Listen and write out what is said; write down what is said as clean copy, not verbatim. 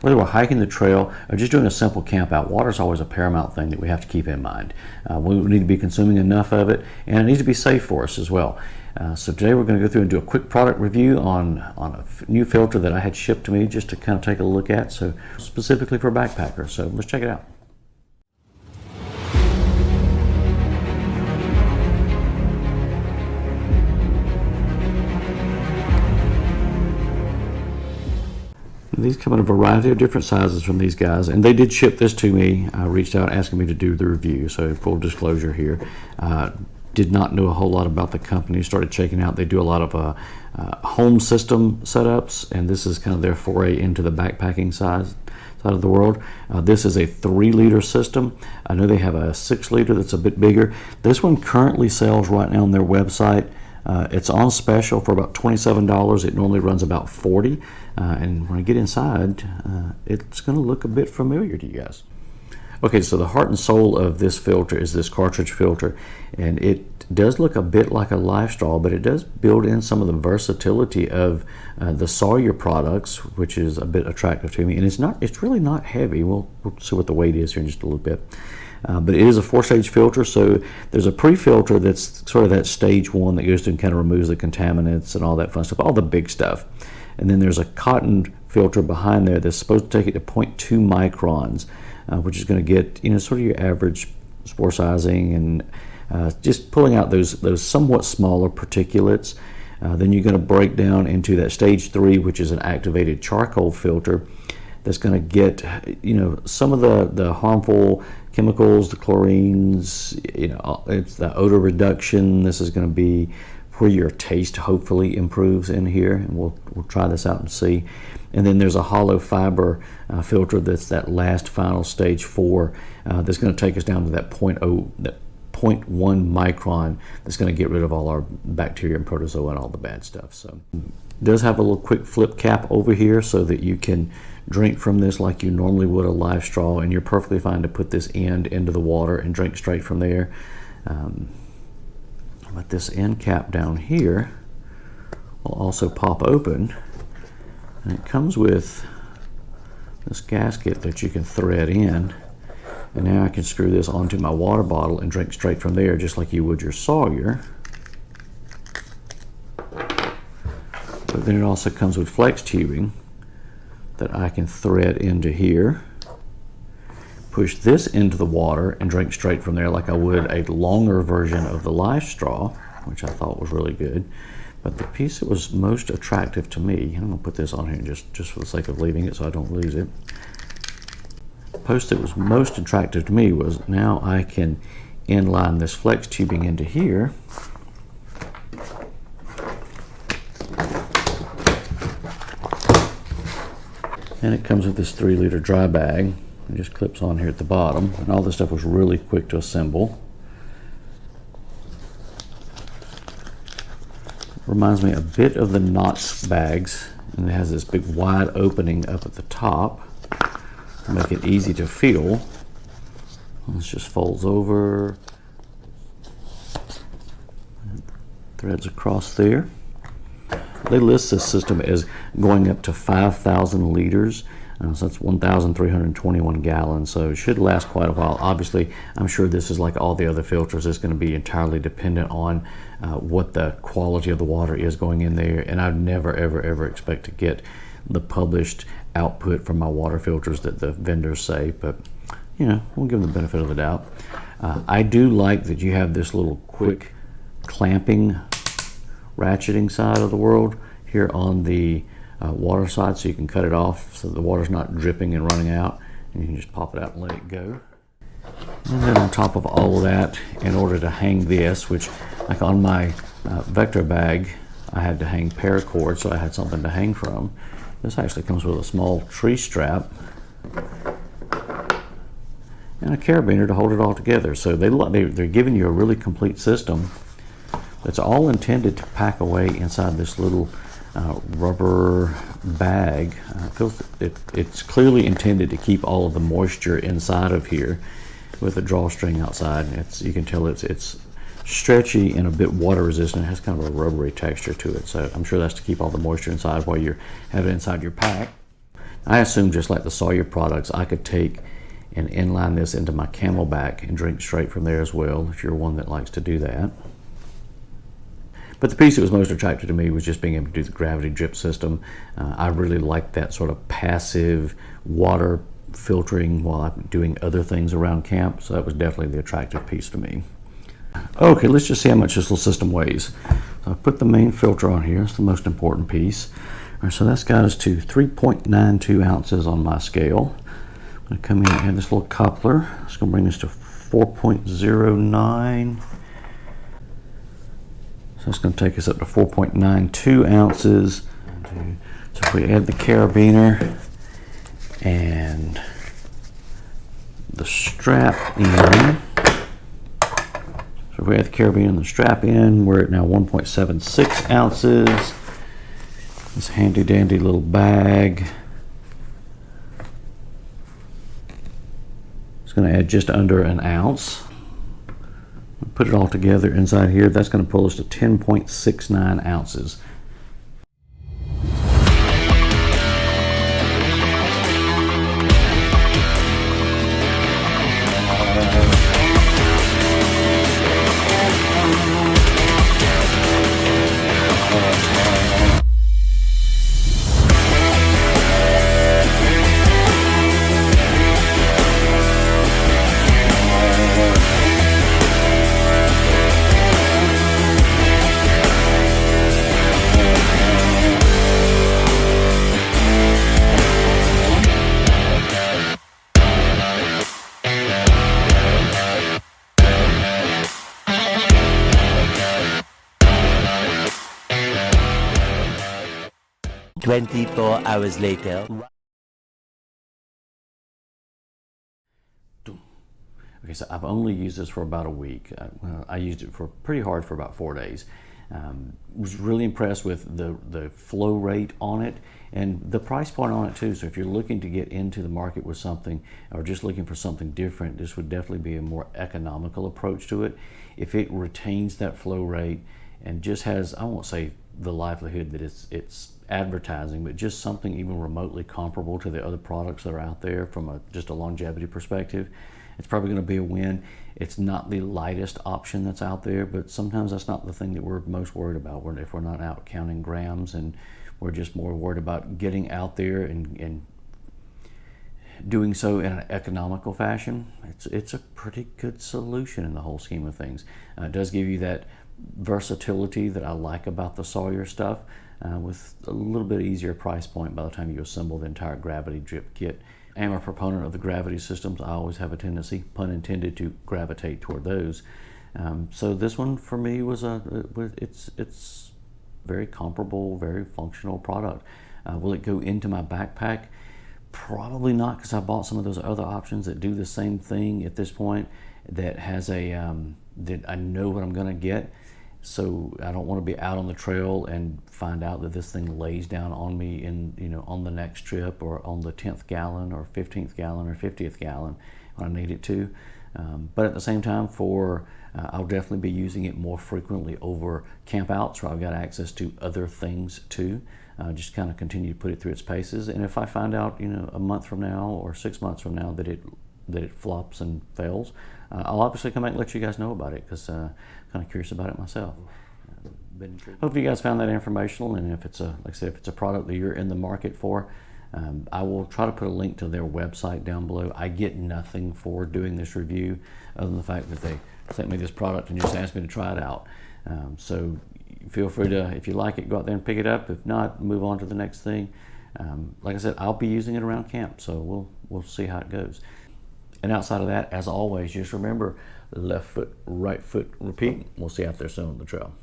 whether we're hiking the trail or just doing a simple camp out, water is always a paramount thing that we have to keep in mind. We need to be consuming enough of it, and it needs to be safe for us as well. So today we're going to go through and do a quick product review on a new filter that I had shipped to me just to kind of take a look at, so specifically for backpackers. So let's check it out. These come in a variety of different sizes from these guys, and they did ship this to me. I reached out asking me to do the review, so full disclosure here. Did not know a whole lot about the company. Started checking out. They do a lot of home system setups, and this is kind of their foray into the backpacking side of the world. This is a 3-liter system. I know they have a 6-liter that's a bit bigger. This one currently sells right now on their website. It's on special for about $27. It normally runs about $40. And when I get inside, it's going to look a bit familiar to you guys. Okay, so the heart and soul of this filter is this cartridge filter, and it does look a bit like a life straw, but it does build in some of the versatility of the Sawyer products, which is a bit attractive to me. And it's really not heavy. We'll see what the weight is here in just a little bit. But it is a 4-stage filter, so there's a pre-filter that's sort of that stage 1 that goes through and kind of removes the contaminants and all that fun stuff, all the big stuff. And then there's a cotton filter behind there that's supposed to take it to 0.2 microns, which is going to get, sort of your average spore sizing and just pulling out those somewhat smaller particulates. Then you're going to break down into that stage 3, which is an activated charcoal filter that's going to get, some of the harmful chemicals, the chlorines, it's the odor reduction. This is going to be where your taste hopefully improves in here, and we'll try this out and see. And then there's a hollow fiber filter that's that last final stage 4 that's going to take us down to that 0.1 micron that's going to get rid of all our bacteria and protozoa and all the bad stuff. So it does have a little quick flip cap over here so that you can drink from this like you normally would a live straw, and you're perfectly fine to put this end into the water and drink straight from there. But this end cap down here will also pop open, and it comes with this gasket that you can thread in, and now I can screw this onto my water bottle and drink straight from there just like you would your Sawyer. But then it also comes with flex tubing that I can thread into here, push this into the water and drink straight from there like I would a longer version of the life straw, which I thought was really good. But the piece that was most attractive to me, I'm going to put this on here just for the sake of leaving it so I don't lose it. The post that was most attractive to me was now I can inline this flex tubing into here. And it comes with this 3-liter dry bag. It just clips on here at the bottom, and all this stuff was really quick to assemble. Reminds me a bit of the Knott's bags, and it has this big wide opening up at the top to make it easy to feel. This just folds over, threads across there. They list this system as going up to 5,000 liters. So that's 1,321 gallons, so it should last quite a while. Obviously, I'm sure this is like all the other filters. It's going to be entirely dependent on what the quality of the water is going in there, and I'd never, ever expect to get the published output from my water filters that the vendors say, but we'll give them the benefit of the doubt. I do like that you have this little quick clamping, ratcheting side of the world here on the water side, so you can cut it off so the water's not dripping and running out, and you can just pop it out and let it go. And then on top of all of that, in order to hang this, which like on my Vector bag I had to hang paracord, so I had something to hang from. This actually comes with a small tree strap and a carabiner to hold it all together. So they're giving you a really complete system that's all intended to pack away inside this little rubber bag. It's clearly intended to keep all of the moisture inside of here with a drawstring outside. You can tell it's stretchy and a bit water resistant. It has kind of a rubbery texture to it, so I'm sure that's to keep all the moisture inside while you're having it inside your pack. I assume just like the Sawyer products, I could take and inline this into my Camelback and drink straight from there as well, if you're one that likes to do that. But the piece that was most attractive to me was just being able to do the gravity drip system. I really like that sort of passive water filtering while I'm doing other things around camp, so that was definitely the attractive piece to me. Okay, let's just see how much this little system weighs. So I put the main filter on here, it's the most important piece. All right, so that's got us to 3.92 ounces on my scale. I'm going to come in and add this little coupler. It's going to bring this to 4.09. So it's going to take us up to 4.92 ounces. So if we add the carabiner and the strap in, so if we add the carabiner and the strap in, we're at now 1.76 ounces. This handy dandy little bag. It's going to add just under an ounce. Put it all together inside here, that's going to pull us to 10.69 ounces. Hours later. Okay, so I've only used this for about a week. I used it for pretty hard for about 4 days. Was really impressed with the flow rate on it and the price point on it too. So if you're looking to get into the market with something or just looking for something different, this would definitely be a more economical approach to it. If it retains that flow rate and just has, I won't say the livelihood that it's advertising, but just something even remotely comparable to the other products that are out there from just a longevity perspective, it's probably going to be a win. It's not the lightest option that's out there, but sometimes that's not the thing that we're most worried about. If we're not out counting grams, and we're just more worried about getting out there and doing so in an economical fashion, it's a pretty good solution in the whole scheme of things. It does give you that versatility that I like about the Sawyer stuff, with a little bit easier price point by the time you assemble the entire gravity drip kit. I am a proponent of the gravity systems. I always have a tendency, pun intended, to gravitate toward those. So this one for me was it's very comparable, very functional product. Will it go into my backpack? Probably not, because I bought some of those other options that do the same thing at this point, that has a that I know what I'm going to get. So I don't want to be out on the trail and find out that this thing lays down on me on the next trip, or on the 10th gallon or 15th gallon or 50th gallon when I need it to. But at the same time, I'll definitely be using it more frequently over camp outs where I've got access to other things too. Just kind of continue to put it through its paces. And if I find out, a month from now or 6 months from now that it flops and fails, I'll obviously come back and let you guys know about it, because I'm kind of curious about it myself. Hope you guys found that informational, and if it's like I said, if it's a product that you're in the market for, I will try to put a link to their website down below. I get nothing for doing this review other than the fact that they sent me this product and just asked me to try it out. So feel free to, if you like it, go out there and pick it up. If not, move on to the next thing. Like I said, I'll be using it around camp, so we'll see how it goes. And outside of that, as always, just remember, left foot, right foot, repeat. We'll see you out there soon on the trail.